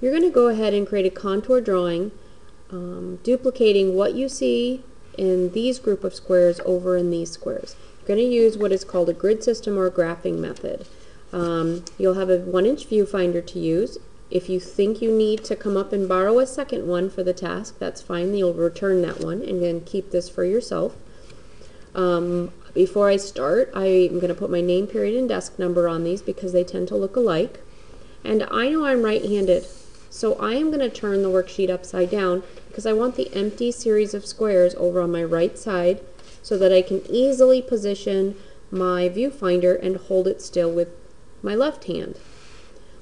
you're going to go ahead and create a contour drawing, duplicating what you see in these group of squares over in these squares. You're going to use what is called a grid system or a graphing method. You'll have a 1-inch viewfinder to use. If you think you need to come up and borrow a second one for the task, that's fine. You'll return that one and then keep this for yourself. Before I start, I'm going to put my name, period, and desk number on these because they tend to look alike. And I know I'm right-handed, so I am going to turn the worksheet upside down because I want the empty series of squares over on my right side so that I can easily position my viewfinder and hold it still with my left hand.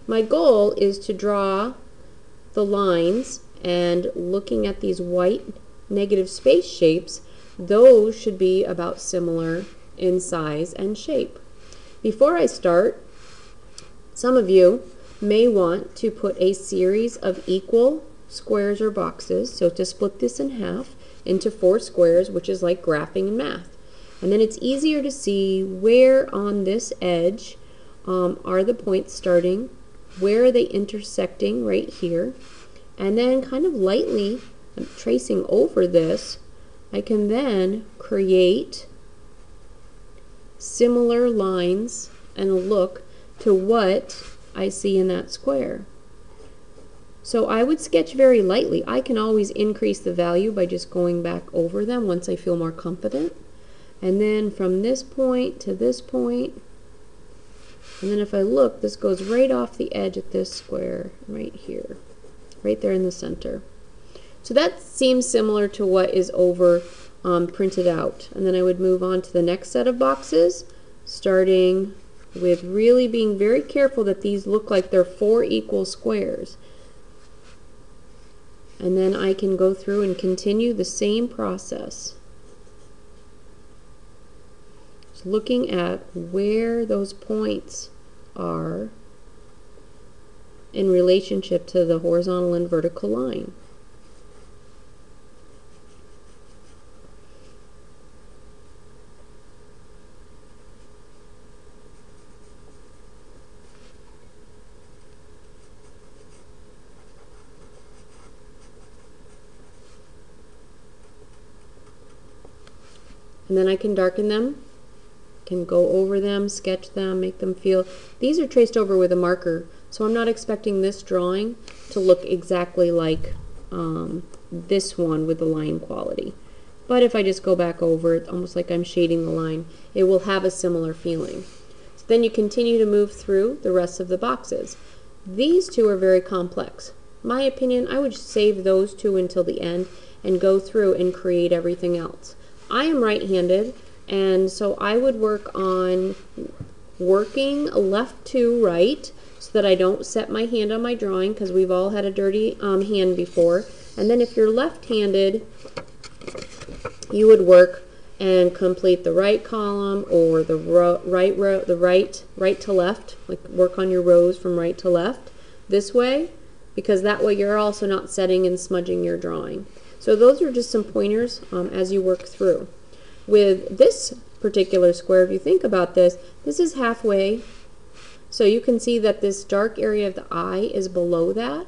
My goal is to draw the lines, and looking at these white negative space shapes, those should be about similar in size and shape. Before I start, some of you may want to put a series of equal squares or boxes, so to split this in half into 4 squares, which is like graphing in math. And then it's easier to see where on this edge are the points starting, where are they intersecting right here, and then kind of lightly tracing over this, I can then create similar lines and a look to what I see in that square. So I would sketch very lightly. I can always increase the value by just going back over them once I feel more confident. And then from this point to this point, and then if I look, this goes right off the edge at this square right here, right there in the center. So that seems similar to what is over printed out. And then I would move on to the next set of boxes, starting with really being very careful that these look like they're 4 equal squares. And then I can go through and continue the same process. Just looking at where those points are in relationship to the horizontal and vertical line. And then I can darken them, can go over them, sketch them, make them feel. These are traced over with a marker, so I'm not expecting this drawing to look exactly like this one with the line quality. But if I just go back over it, almost like I'm shading the line, it will have a similar feeling. So then you continue to move through the rest of the boxes. These two are very complex. My opinion, I would save those two until the end and go through and create everything else. I am right-handed, and so I would work on working left to right so that I don't set my hand on my drawing, because we've all had a dirty hand before. And then if you're left-handed, you would work and complete the right column or the right to left, like work on your rows from right to left this way, because that way you're also not setting and smudging your drawing. So those are just some pointers as you work through. With this particular square, if you think about this, this is halfway. So you can see that this dark area of the eye is below that.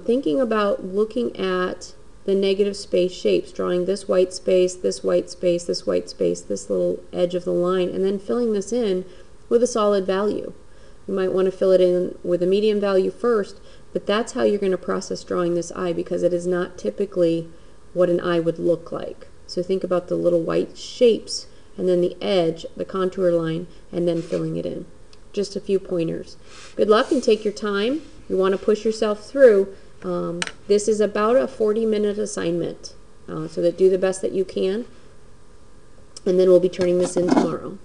Thinking about looking at the negative space shapes, drawing this white space, this white space, this white space, this little edge of the line, and then filling this in with a solid value. You might want to fill it in with a medium value first, but that's how you're going to process drawing this eye, because it is not typically what an eye would look like. So think about the little white shapes and then the edge, the contour line, and then filling it in. Just a few pointers. Good luck and take your time. You want to push yourself through. This is about a 40-minute assignment, so that do the best that you can, and then we'll be turning this in tomorrow.